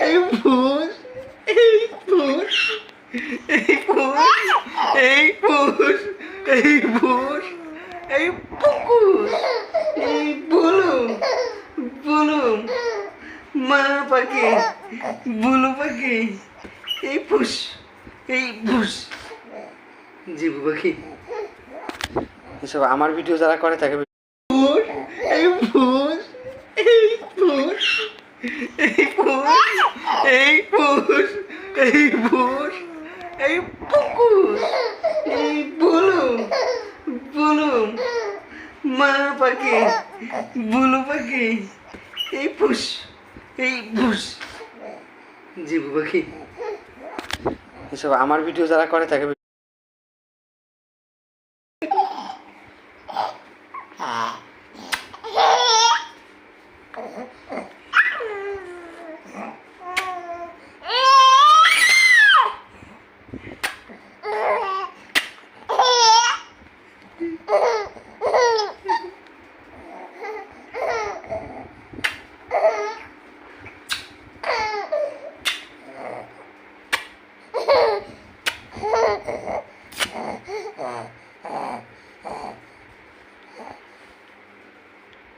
এই ভূত এই ভূত এই ভূত এই ভূত এই ভূত এই পুকুর এই বুলুম বুলুম মা পাখি বুলু পাখি এই ফুস এই ভুস জিবু পাখি এসব আমার ভিডিও যারা করে তাকে এই ভূত এই ভূত এই ভূত এই ভূত এই ভূত এই পুকুর এই বুলুম বুলুম মা পাখি বুলু পাখি এই ফুস এই ভুস জিবু পাখি এসব আমার ভিডিও যারা করে তাকে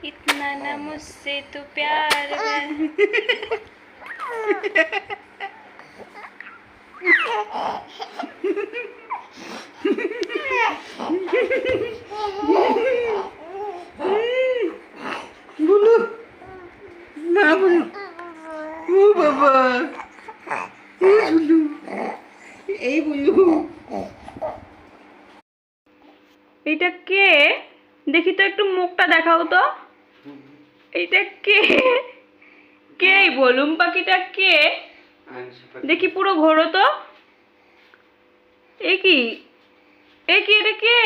इतना ना मुझसे तो प्यार বলো না বলো ও বাবা এই বলু এই বলু এটা কে দেখি তো একটু মুখটা দেখাও তো এটা কে কে এই বলুম পাখিটা কে দেখি পুরো ঘোরো তো এ কি এটা কে